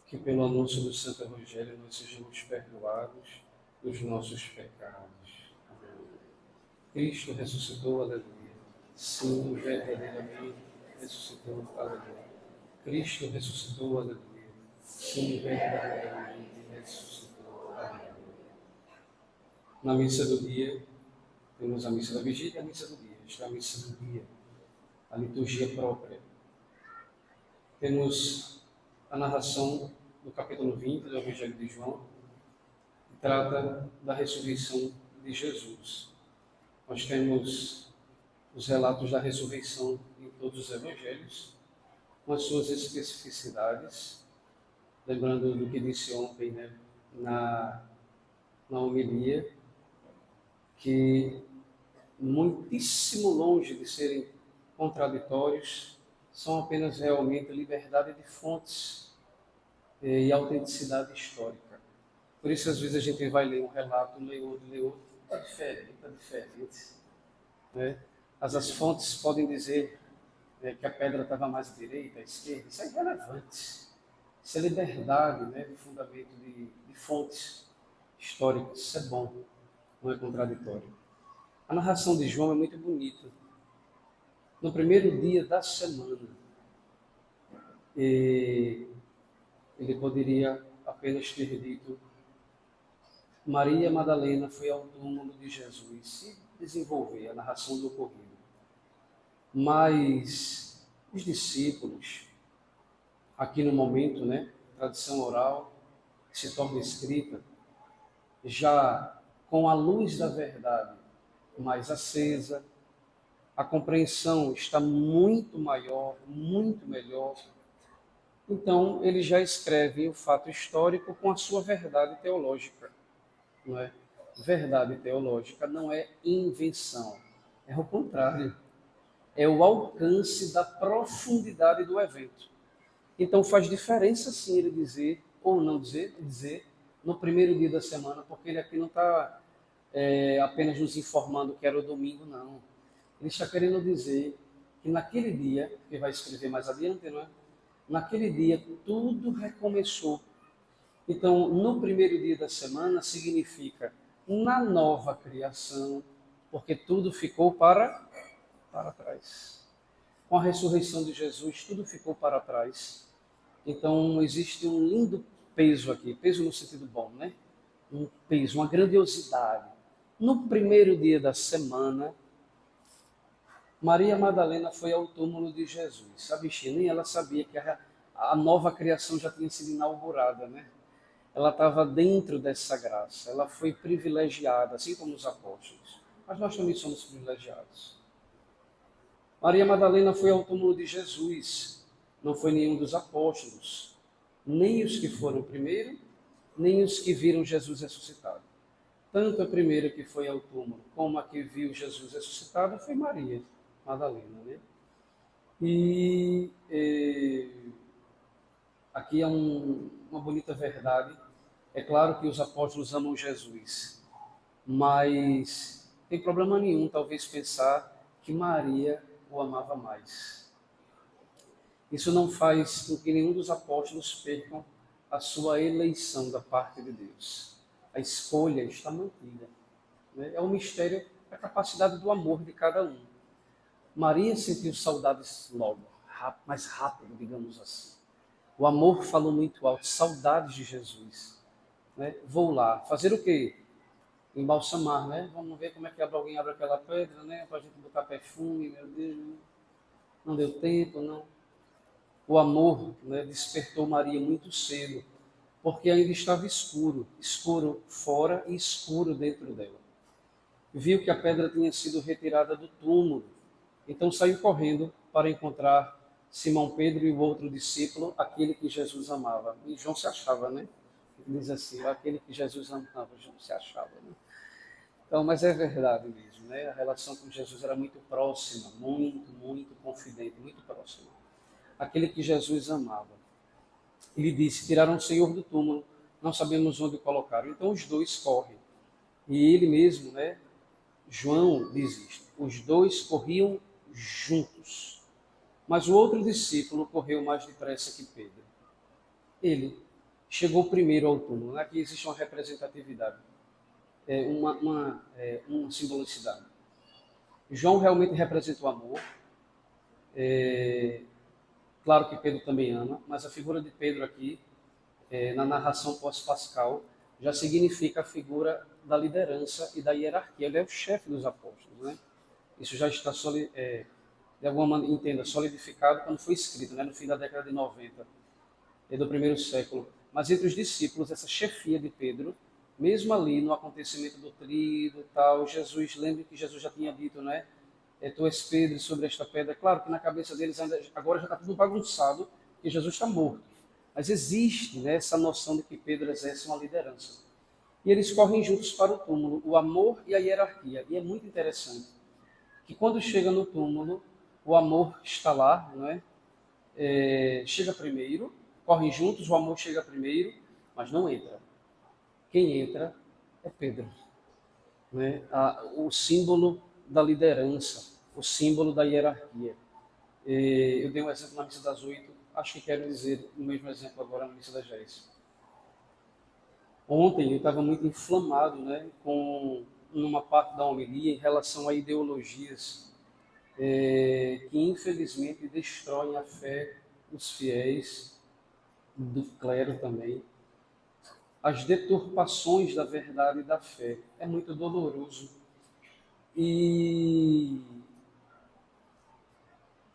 que pelo anúncio do Santo Evangelho nós sejamos perdoados dos nossos pecados. Amém. Cristo ressuscitou, aleluia. Sim, verdadeiramente ressuscitou, aleluia. Cristo ressuscitou, aleluia. Sim, verdadeiramente ressuscitou, aleluia. Na missa do dia, temos a missa da vigília e a missa do dia. Esta é a missa do dia, a liturgia própria. Temos a narração do capítulo 20 do Evangelho de João, que trata da ressurreição de Jesus. Nós temos os relatos da ressurreição em todos os evangelhos, com as suas especificidades, lembrando do que disse ontem, né, na homilia, que muitíssimo longe de serem contraditórios, são apenas realmente liberdade de fontes e autenticidade histórica. Por isso, às vezes, a gente vai ler um relato, lê outro, está diferente. Né? As fontes podem dizer que a pedra estava mais à direita, à esquerda, isso é irrelevante. Isso é liberdade, né, de fundamento de fontes históricas, isso é bom, não é contraditório. A narração de João é muito bonita. No primeiro dia da semana, ele poderia apenas ter dito: Maria Madalena foi ao túmulo de Jesus e desenvolver a narração do ocorrido. Mas os discípulos, aqui no momento, né, tradição oral, que se torna escrita, já com a luz da verdade mais acesa, a compreensão está muito maior, muito melhor. Então, ele já escreve o fato histórico com a sua verdade teológica. Não é? Verdade teológica não é invenção, é o contrário. É o alcance da profundidade do evento. Então faz diferença sim ele dizer ou não dizer no primeiro dia da semana, porque ele aqui não está apenas nos informando que era o domingo, não. Ele está querendo dizer que naquele dia, que vai escrever mais adiante, não é? Naquele dia tudo recomeçou. Então, no primeiro dia da semana significa na nova criação, porque tudo ficou para trás. Com a ressurreição de Jesus, tudo ficou para trás. Então, existe um lindo peso aqui, peso no sentido bom, né? Um peso, uma grandiosidade. No primeiro dia da semana, Maria Madalena foi ao túmulo de Jesus. A bichinha, nem ela sabia que a nova criação já tinha sido inaugurada, né? Ela estava dentro dessa graça, ela foi privilegiada, assim como os apóstolos. Mas nós também somos privilegiados. Maria Madalena foi ao túmulo de Jesus, não foi nenhum dos apóstolos, nem os que foram primeiro, nem os que viram Jesus ressuscitado. Tanto a primeira que foi ao túmulo, como a que viu Jesus ressuscitado, foi Maria Madalena. Né? E aqui é uma bonita verdade. É claro que os apóstolos amam Jesus, mas tem problema nenhum, talvez, pensar que Maria o amava mais. Isso não faz com que nenhum dos apóstolos percam a sua eleição da parte de Deus. A escolha está mantida. Né? É um mistério da capacidade do amor de cada um. Maria sentiu saudades logo, mais rápido, digamos assim. O amor falou muito alto, saudades de Jesus. Né? Vou lá. Fazer o quê? Embalsamar, né? Vamos ver como é que alguém abre aquela pedra, né? Para a gente botar perfume, meu Deus. Não deu tempo, não. O amor, né, despertou Maria muito cedo, porque ainda estava escuro, escuro fora e escuro dentro dela. Viu que a pedra tinha sido retirada do túmulo, então saiu correndo para encontrar Simão Pedro e o outro discípulo, aquele que Jesus amava. E João se achava, né? Diz assim, aquele que Jesus amava, João se achava, né? Então, mas é verdade mesmo, né? A relação com Jesus era muito próxima, muito confidente, muito próxima. Aquele que Jesus amava. Ele disse: tiraram o Senhor do túmulo, não sabemos onde o colocaram. Então os dois correm. E ele mesmo, né? João diz isto: os dois corriam juntos. Mas o outro discípulo correu mais depressa que Pedro. Ele chegou primeiro ao túmulo. Aqui existe uma representatividade, uma simbolicidade. João realmente representa o amor. Claro que Pedro também ama, mas a figura de Pedro aqui, na narração pós-pascal, já significa a figura da liderança e da hierarquia. Ele é o chefe dos apóstolos, né? Isso já está, de alguma maneira, entenda, solidificado quando foi escrito, né? No fim da década de 90, do primeiro século. Mas entre os discípulos, essa chefia de Pedro, mesmo ali no acontecimento do trido, tal, Jesus, lembre que Jesus já tinha dito, né? Tu és Pedro sobre esta pedra. Claro que na cabeça deles agora já está tudo bagunçado, que Jesus está morto. Mas existe, né, essa noção de que Pedro exerce uma liderança. E eles correm juntos para o túmulo, o amor e a hierarquia. E é muito interessante que quando chega no túmulo, o amor está lá, não é? Chega primeiro, correm juntos, o amor chega primeiro, mas não entra. Quem entra é Pedro, né? O símbolo da liderança, o símbolo da hierarquia. Eu dei um exemplo na missa das 8, acho que quero dizer o mesmo exemplo agora na missa das 10. Ontem eu estava muito inflamado, né, com uma parte da homilia em relação a ideologias que infelizmente destroem a fé dos fiéis, do clero também, as deturpações da verdade e da fé. É muito doloroso. E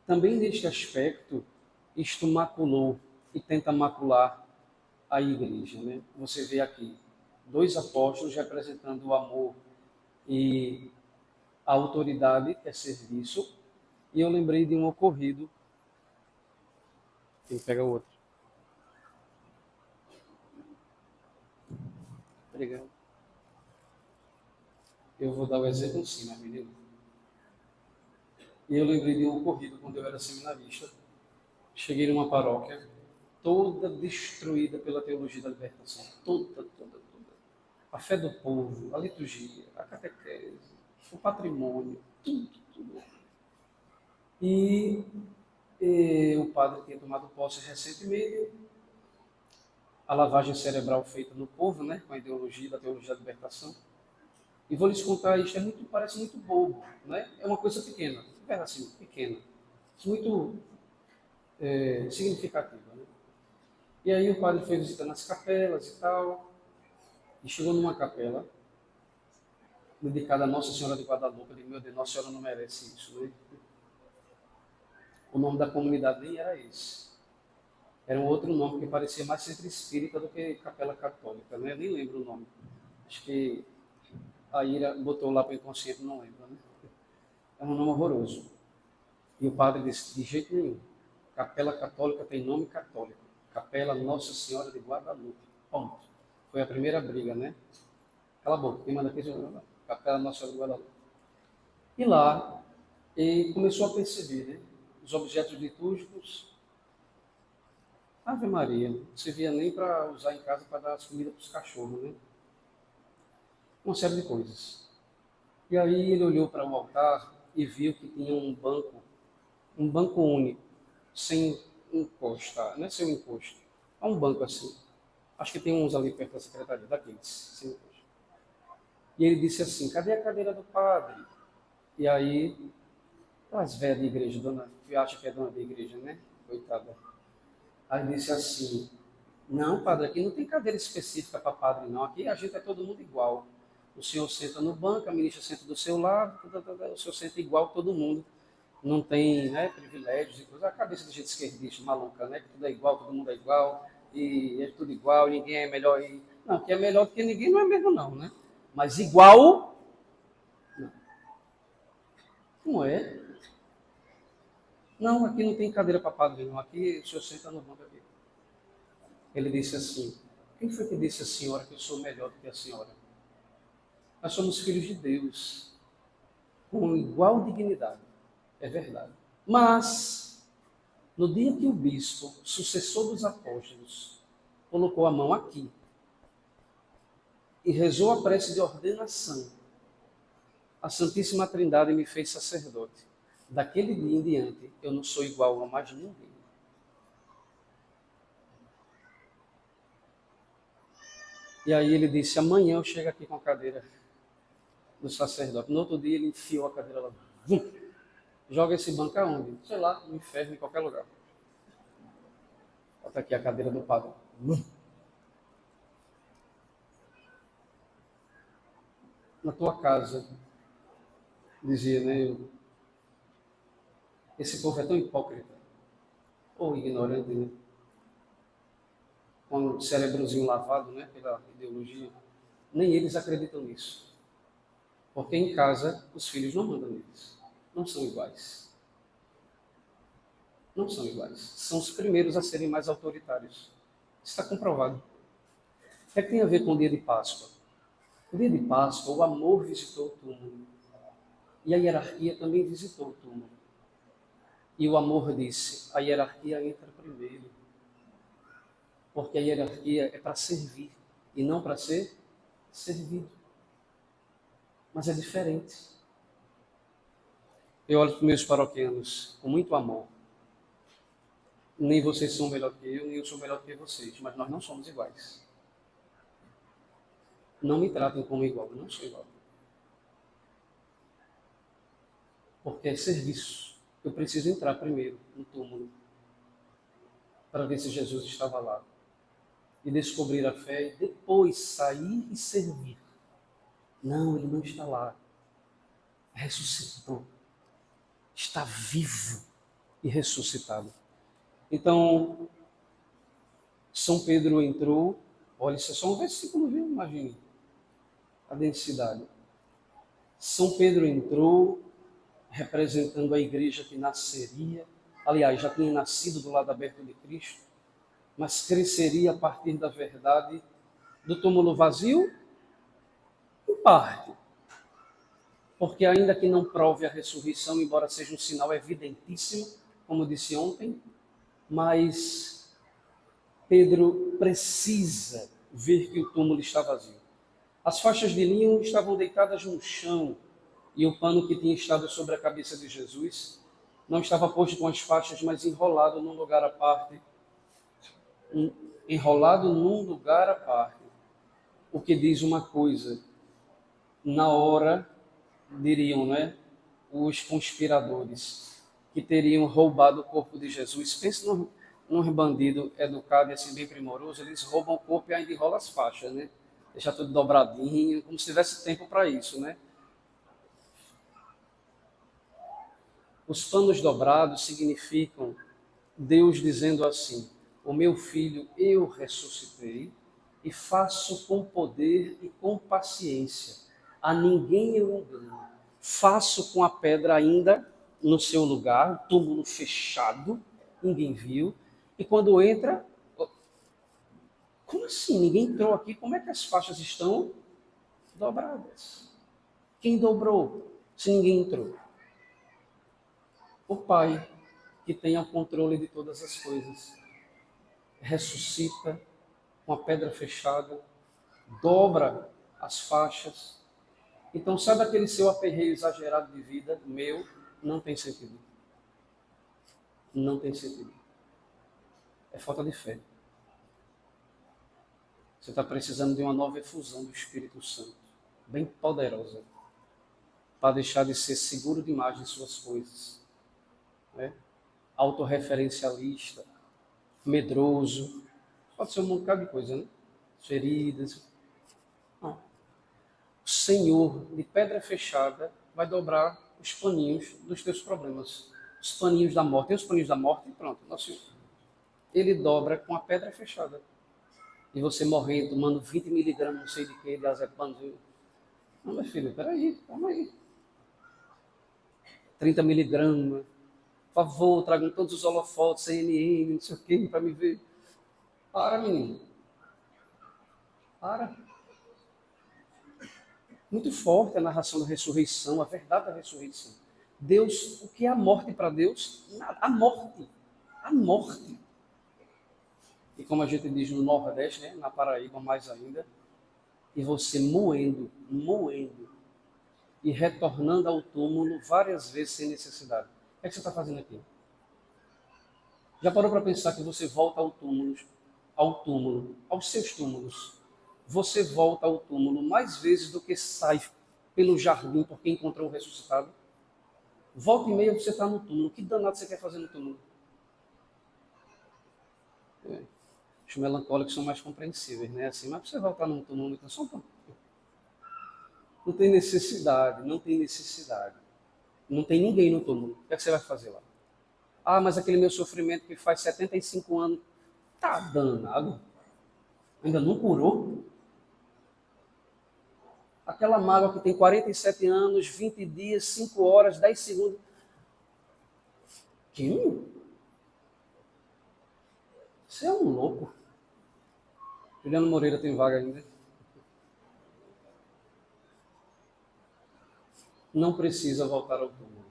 também neste aspecto, isto maculou e tenta macular a igreja, né? Você vê aqui dois apóstolos representando o amor e a autoridade, que é serviço, e eu lembrei de um ocorrido. Quem pega o outro? Obrigado. Eu vou dar o exemplo sim, mas menino. E eu lembrei de um ocorrido quando eu era seminarista. Cheguei numa paróquia toda destruída pela teologia da libertação. Toda. A fé do povo, a liturgia, a catequese, o patrimônio, tudo. E o padre tinha tomado posse recentemente, a lavagem cerebral feita no povo, né, com a ideologia da teologia da libertação. E vou lhes contar isto, parece muito bobo, né? É uma coisa pequena, assim, pequena, muito significativa, né? E aí o padre foi visitando as capelas e tal, e chegou numa capela dedicada a Nossa Senhora de Guadalupe. Eu digo, meu Deus, Nossa Senhora não merece isso, né? O nome da comunidade nem era esse. Era um outro nome que parecia mais centro espírita do que capela católica, né? Eu nem lembro o nome. Acho que a Ira botou lá para o inconsciente, não lembro, né? É um nome horroroso. E o padre disse, de jeito nenhum. Capela católica tem nome católico. Capela Nossa Senhora de Guadalupe. Ponto. Foi a primeira briga, né? Cala a boca, quem manda aqui é Capela Nossa Senhora de Guadalupe. E lá, ele começou a perceber, né? Os objetos litúrgicos. Ave Maria, não servia nem para usar em casa para dar as comidas para os cachorros, né? Uma série de coisas. E aí ele olhou para o altar e viu que tinha um banco único, sem encostar, não é sem encosto. É um banco assim. Acho que tem uns ali perto da secretaria, daqueles, sem encosto. E ele disse assim, cadê a cadeira do padre? E aí, as velhas de igreja, acha que é dona de igreja, né? Coitada. Aí disse assim, não, padre, aqui não tem cadeira específica para padre, não. Aqui a gente é todo mundo igual. O senhor senta no banco, a ministra senta do seu lado, o senhor senta igual todo mundo. Não tem, né, privilégios e coisas. A cabeça de gente esquerdista, maluca, né? Que tudo é igual, todo mundo é igual, e é tudo igual, ninguém é melhor. Não, que é melhor do que ninguém não é mesmo não, né? Mas igual, não. Não é. Não, aqui não tem cadeira para padre, não. Aqui o senhor senta no banco aqui. Ele disse assim, quem foi que disse à senhora que eu sou melhor do que a senhora? Nós somos filhos de Deus, com igual dignidade. É verdade. Mas, no dia que o bispo, sucessor dos apóstolos, colocou a mão aqui e rezou a prece de ordenação, a Santíssima Trindade me fez sacerdote. Daquele dia em diante, eu não sou igual a mais ninguém. E aí ele disse, amanhã eu chego aqui com a cadeira do sacerdote. No outro dia ele enfiou a cadeira lá. Vum! Joga esse banco aonde? Sei lá, no inferno, em qualquer lugar. Bota aqui a cadeira do padre. Vum! Na tua casa, dizia, né? Esse povo é tão hipócrita, ou ignorante, né? Com o cérebrozinho lavado, né? Pela ideologia. Nem eles acreditam nisso. Porque em casa, os filhos não mandam neles. Não são iguais. Não são iguais. São os primeiros a serem mais autoritários. Isso está comprovado. O que é que tem a ver com o dia de Páscoa? No dia de Páscoa, o amor visitou o túmulo. E a hierarquia também visitou o túmulo. E o amor disse, a hierarquia entra primeiro. Porque a hierarquia é para servir e não para ser servido. Mas é diferente. Eu olho para os meus paroquianos com muito amor. Nem vocês são melhor que eu, nem eu sou melhor que vocês, mas nós não somos iguais. Não me tratem como igual, eu não sou igual. Porque é serviço. Eu preciso entrar primeiro no túmulo para ver se Jesus estava lá. E descobrir a fé e depois sair e servir. Não, ele não está lá. Ressuscitou. Está vivo e ressuscitado. Então, São Pedro entrou. Olha, isso é só um versículo, viu? Imagine a densidade. São Pedro entrou representando a igreja que nasceria. Aliás, já tinha nascido do lado aberto de Cristo, mas cresceria a partir da verdade do túmulo vazio, em parte. Porque ainda que não prove a ressurreição, embora seja um sinal evidentíssimo, como disse ontem, mas Pedro precisa ver que o túmulo está vazio. As faixas de linho estavam deitadas no chão e o pano que tinha estado sobre a cabeça de Jesus não estava posto com as faixas, mas enrolado num lugar à parte. Enrolado num lugar à parte. O que diz uma coisa, na hora, diriam, né, os conspiradores, que teriam roubado o corpo de Jesus. Pense num bandido educado e assim bem primoroso, eles roubam o corpo e ainda enrolam as faixas, né? Deixa tudo dobradinho, como se tivesse tempo para isso, né? Os panos dobrados significam Deus dizendo assim, o meu filho eu ressuscitei e faço com poder e com paciência. A ninguém eu engano. Faço com a pedra ainda no seu lugar, túmulo fechado, ninguém viu. E quando entra, como assim? Ninguém entrou aqui? Como é que as faixas estão dobradas? Quem dobrou se ninguém entrou? O Pai, que tem o controle de todas as coisas, ressuscita com a pedra fechada, dobra as faixas. Então, sabe aquele seu aperreio exagerado de vida, meu, não tem sentido. Não tem sentido. É falta de fé. Você está precisando de uma nova efusão do Espírito Santo, bem poderosa, para deixar de ser seguro demais de suas coisas, né? Autorreferencialista, medroso, pode ser um bocado de coisa, né? Feridas. Não. O Senhor, de pedra fechada, vai dobrar os paninhos dos teus problemas. Os paninhos da morte. Tem os paninhos da morte? Pronto. Nosso, ele dobra com a pedra fechada. E você morrendo, tomando 20 miligramas, não sei de que, de azepam. Não, meu filho, peraí, calma aí. 30 miligramas. Por favor, tragam todos os holofotes, CNN, não sei o que, para me ver. Para, menino. Para. Muito forte a narração da ressurreição, a verdade da ressurreição. Deus, o que é a morte para Deus? Nada. A morte. A morte. E como a gente diz no Nordeste, né, na Paraíba mais ainda, e você moendo, moendo, e retornando ao túmulo várias vezes sem necessidade. O que é que você está fazendo aqui? Já parou para pensar que você volta ao túmulo, aos seus túmulos, você volta ao túmulo mais vezes do que sai pelo jardim porque encontrou o ressuscitado? Volta e meia você está no túmulo. O que danado você quer fazer no túmulo? Os melancólicos são mais compreensíveis, né? Assim, mas você voltar no túmulo, então só um pouco. Não tem necessidade, não tem necessidade. Não tem ninguém no túmulo. O que é que você vai fazer lá? Ah, mas aquele meu sofrimento que faz 75 anos, tá danado. Ainda não curou? Aquela mágoa que tem 47 anos, 20 dias, 5 horas, 10 segundos. Quem? Você é um louco. Juliano Moreira tem vaga ainda? Não precisa voltar ao túmulo.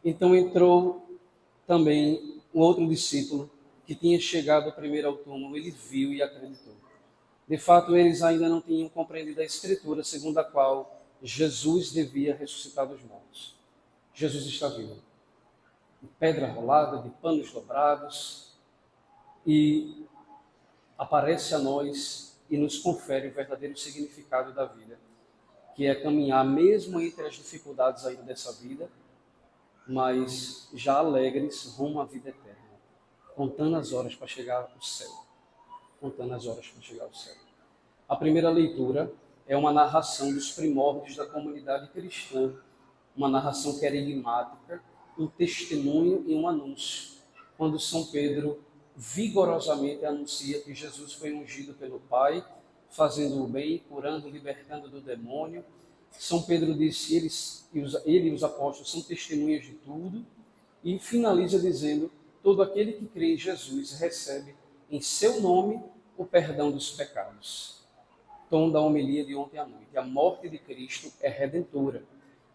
Então entrou também um outro discípulo que tinha chegado primeiro ao túmulo. Ele viu e acreditou. De fato, eles ainda não tinham compreendido a Escritura, segundo a qual Jesus devia ressuscitar dos mortos. Jesus está vivo. De pedra rolada, de panos dobrados, e aparece a nós e nos confere o verdadeiro significado da vida, que é caminhar mesmo entre as dificuldades ainda dessa vida, mas já alegres rumo à vida eterna, contando as horas para chegar ao céu. Contando as horas para chegar ao céu. A primeira leitura é uma narração dos primórdios da comunidade cristã, uma narração querigmática, um testemunho e um anúncio, quando São Pedro vigorosamente anuncia que Jesus foi ungido pelo Pai, fazendo o bem, curando, libertando do demônio. São Pedro disse, ele e os apóstolos são testemunhas de tudo, e finaliza dizendo, todo aquele que crê em Jesus recebe em seu nome o perdão dos pecados. Tom da homilia de ontem à noite. A morte de Cristo é redentora.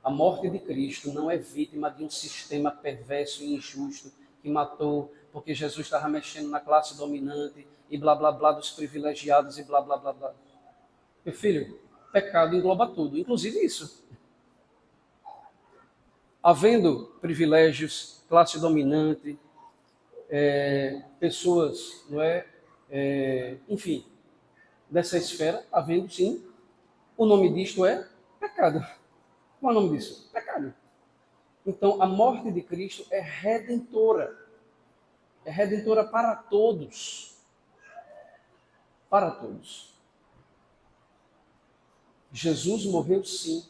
A morte de Cristo não é vítima de um sistema perverso e injusto que matou porque Jesus estava mexendo na classe dominante e blá blá blá dos privilegiados e blá blá blá blá. Meu filho, pecado engloba tudo, inclusive isso. Havendo privilégios, classe dominante, pessoas, não é? Enfim, dessa esfera, havendo sim, o nome disto é pecado. Qual é o nome disso? Pecado. Então, a morte de Cristo é redentora. É redentora para todos. Para todos. Jesus morreu sim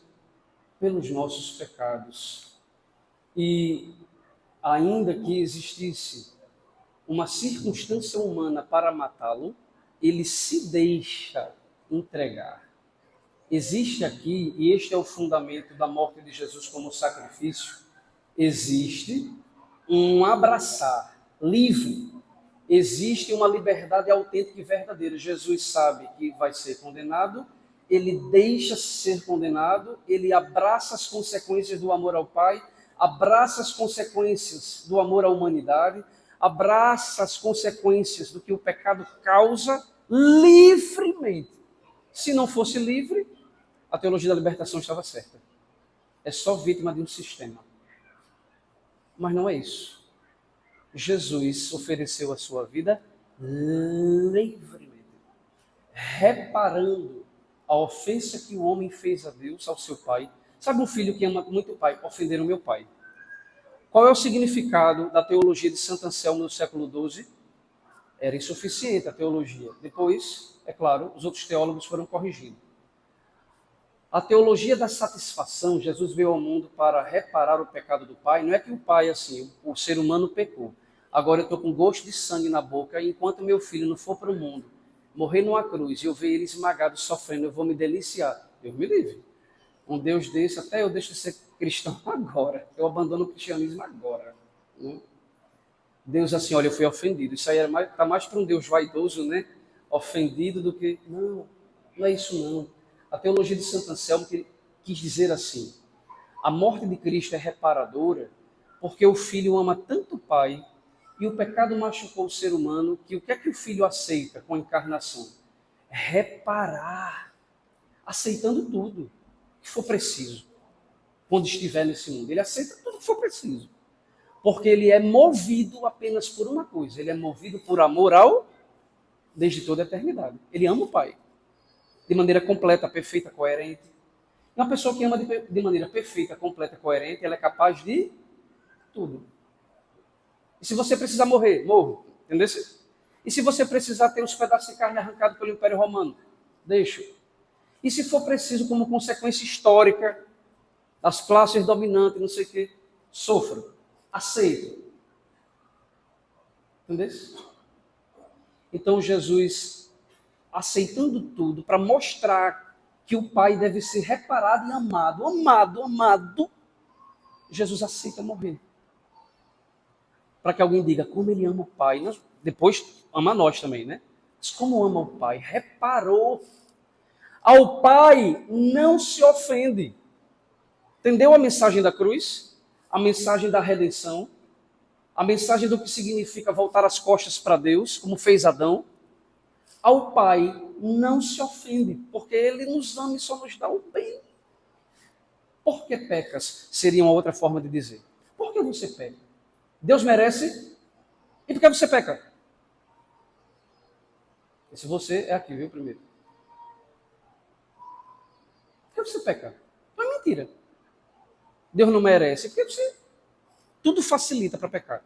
pelos nossos pecados. E ainda que existisse uma circunstância humana para matá-lo, ele se deixa entregar. Existe aqui, e este é o fundamento da morte de Jesus como sacrifício, existe um abraçar livre, existe uma liberdade autêntica e verdadeira. Jesus sabe que vai ser condenado, ele deixa ser condenado, ele abraça as consequências do amor ao Pai, abraça as consequências do amor à humanidade, abraça as consequências do que o pecado causa livremente. Se não fosse livre, a teologia da libertação estava certa. É só vítima de um sistema. Mas não é isso. Jesus ofereceu a sua vida livremente, reparando a ofensa que o homem fez a Deus, ao seu pai. Sabe um filho que ama muito o pai? Ofender o meu pai. Qual é o significado da teologia de Santo Anselmo no século XII? Era insuficiente a teologia. Depois, é claro, os outros teólogos foram corrigindo. A teologia da satisfação, Jesus veio ao mundo para reparar o pecado do pai. Não é que o pai, assim, o ser humano pecou. Agora eu estou com gosto de sangue na boca e enquanto meu filho não for para o mundo, morrer numa cruz e eu ver ele esmagado, sofrendo, eu vou me deliciar. Deus me livre. Um Deus desse, até eu deixo de ser cristão agora. Eu abandono o cristianismo agora. Né? Deus assim, olha, eu fui ofendido. Isso aí está mais para um Deus vaidoso, né? Ofendido do que... Não, não é isso não. A teologia de Santo Anselmo quis dizer assim, a morte de Cristo é reparadora porque o filho ama tanto o pai e o pecado machucou o ser humano que o que é que o filho aceita com a encarnação? Reparar, aceitando tudo que for preciso quando estiver nesse mundo. Ele aceita tudo que for preciso, porque ele é movido apenas por uma coisa, ele é movido por amor ao desde toda a eternidade. Ele ama o Pai de maneira completa, perfeita, coerente. E uma pessoa que ama de maneira perfeita, completa, coerente, ela é capaz de tudo. E se você precisar morrer, morra. Entendeu? E se você precisar ter os pedaços de carne arrancados pelo Império Romano, deixa. E se for preciso, como consequência histórica das classes dominantes, não sei o quê, sofra. Aceita. Entendeu? Então Jesus, aceitando tudo, para mostrar que o Pai deve ser reparado e amado, Jesus aceita morrer. Para que alguém diga como ele ama o Pai. Depois ama nós também, né? Mas como ama o Pai? Reparou. Ao Pai não se ofende. Entendeu a mensagem da cruz? A mensagem da redenção? A mensagem do que significa voltar as costas para Deus, como fez Adão? Ao Pai não se ofende, porque Ele nos ama e só nos dá o bem. Por que pecas? Seria uma outra forma de dizer. Por que você peca? Deus merece? E por que você peca? Esse você é aqui, viu, primeiro. Por que você peca? Não é mentira. Deus não merece. Porque você tudo facilita para pecar.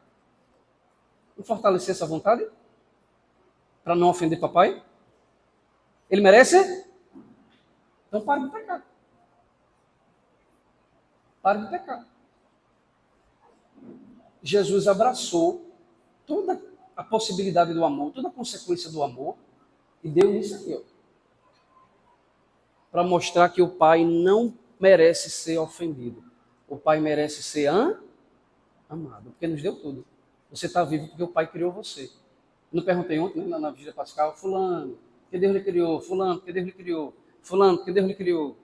Não fortalecer essa vontade? Para não ofender papai? Ele merece? Então pare de pecar. Pare de pecar. Jesus abraçou toda a possibilidade do amor, toda a consequência do amor, e deu isso aqui, para mostrar que o Pai não merece ser ofendido. O Pai merece ser amado, porque nos deu tudo. Você está vivo porque o Pai criou você. Não perguntei ontem, né, na vigília pascal, fulano, que Deus lhe criou? Fulano, que Deus lhe criou? Fulano, que Deus lhe criou?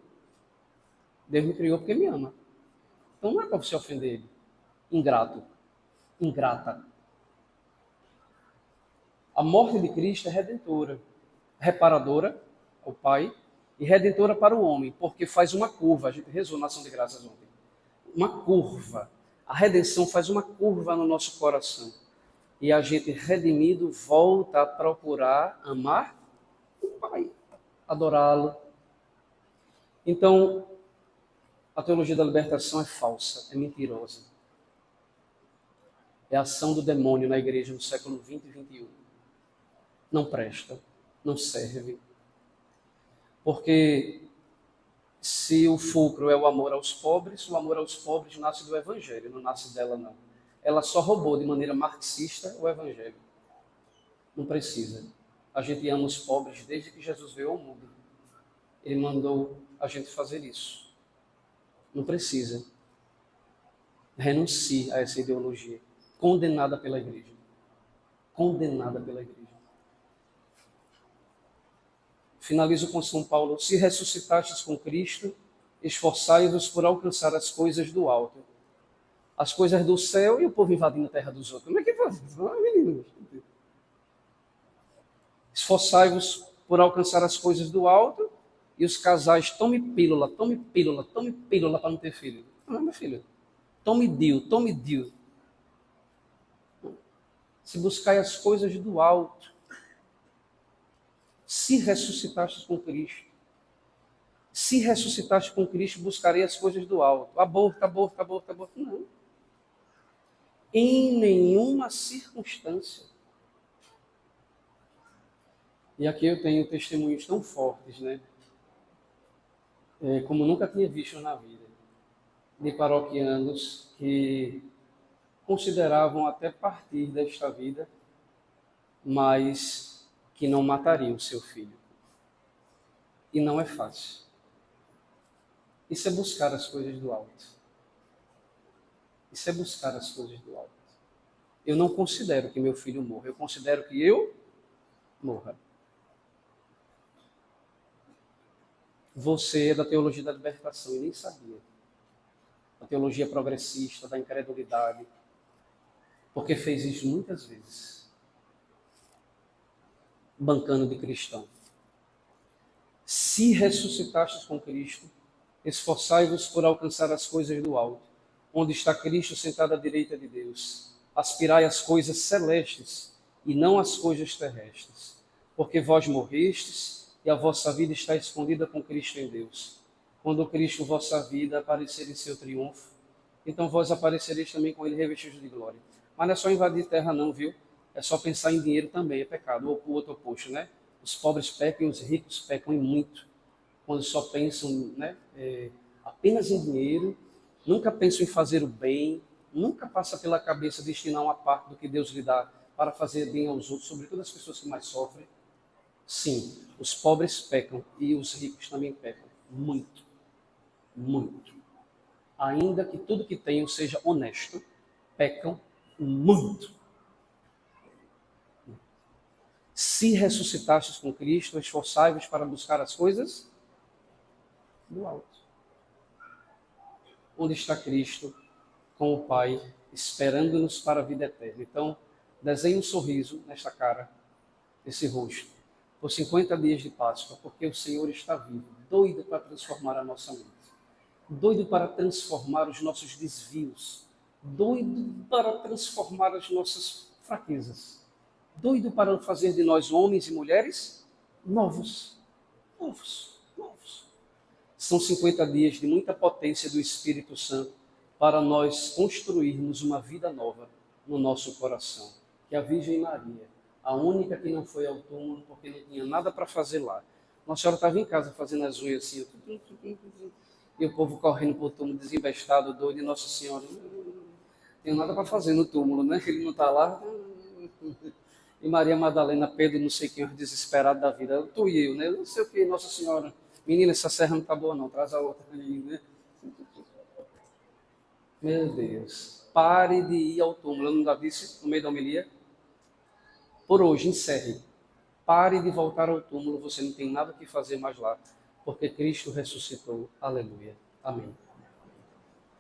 Deus me criou porque me ama. Então não é para você ofender ele. Ingrato. Ingrata. A morte de Cristo é redentora, reparadora ao Pai e redentora para o homem, porque faz uma curva. A gente rezou na ação de graças ontem. Uma curva. A redenção faz uma curva no nosso coração. E a gente, redimido, volta a procurar amar o Pai, adorá-lo. Então, a teologia da libertação é falsa, é mentirosa. É a ação do demônio na igreja no século 20 e 21. Não presta, não serve. Porque se o fulcro é o amor aos pobres, o amor aos pobres nasce do Evangelho, não nasce dela, não. Ela só roubou de maneira marxista o Evangelho. Não precisa. A gente ama os pobres desde que Jesus veio ao mundo. Ele mandou a gente fazer isso. Não precisa. Renuncie a essa ideologia. Condenada pela igreja. Condenada pela igreja. Finalizo com São Paulo. Se ressuscitastes com Cristo, esforçai-vos por alcançar as coisas do alto. As coisas do céu e o povo invadindo a terra dos outros. Como é que faz isso? Ah, meninos. Esforçai-vos por alcançar as coisas do alto e os casais, tome pílula para não ter filho. Não, meu filho. Tome DIU. Se buscai as coisas do alto, se ressuscitaste com Cristo. Se ressuscitaste com Cristo, buscarei as coisas do alto. Aborto. Não. Em nenhuma circunstância. E aqui eu tenho testemunhos tão fortes, né? Como nunca tinha visto na vida. De paroquianos que consideravam até partir desta vida, mas que não matariam seu filho. E não é fácil. Isso é buscar as coisas do alto. Isso é buscar as coisas do alto. Eu não considero que meu filho morra, eu considero que eu morra. Você é da teologia da libertação e nem sabia. A teologia progressista, da incredulidade, porque fez isso muitas vezes. Bancando de cristão. Se ressuscitastes com Cristo, esforçai-vos por alcançar as coisas do alto, onde está Cristo sentado à direita de Deus. Aspirai às coisas celestes e não às coisas terrestres. porque vós morrestes e a vossa vida está escondida com Cristo em Deus. Quando Cristo, vossa vida, aparecer em seu triunfo, então vós aparecereis também com ele revestidos de glória. Mas não é só invadir terra não, viu? É só pensar em dinheiro também, é pecado. Ou o outro oposto, né? Os pobres pecam e os ricos pecam e muito. Quando só pensam, né, apenas em dinheiro, nunca pensam em fazer o bem, nunca passa pela cabeça destinar uma parte do que Deus lhe dá para fazer bem aos outros, sobretudo as pessoas que mais sofrem. Sim, os pobres pecam e os ricos também pecam. Muito, muito. Ainda que tudo que tenham seja honesto, pecam muito. Se ressuscitastes com Cristo, esforçai-vos para buscar as coisas do alto. Onde está Cristo com o Pai, esperando-nos para a vida eterna. Então, desenhe um sorriso nesta cara, nesse rosto, por 50 dias de Páscoa, porque o Senhor está vivo, doido para transformar a nossa mente, doido para transformar os nossos desvios, doido para transformar as nossas fraquezas, doido para fazer de nós homens e mulheres novos, novos, novos. São 50 dias de muita potência do Espírito Santo para nós construirmos uma vida nova no nosso coração. Que a Virgem Maria, a única que não foi ao túmulo porque não tinha nada para fazer lá. Nossa Senhora estava em casa fazendo as unhas assim, e o povo correndo para o túmulo, desembestado, doido, e Nossa Senhora, não tem nada para fazer no túmulo, né? Ele não está lá. E Maria Madalena, Pedro, não sei quem, desesperado da vida, tu e eu, né? Eu não sei o que, Nossa Senhora. Menina, essa serra não está boa não, traz a outra aí, né? Meu Deus, pare de ir ao túmulo, eu não já disse no meio da homilia? Por hoje, encerre. Pare de voltar ao túmulo, você não tem nada que fazer mais lá, porque Cristo ressuscitou. Aleluia. Amém.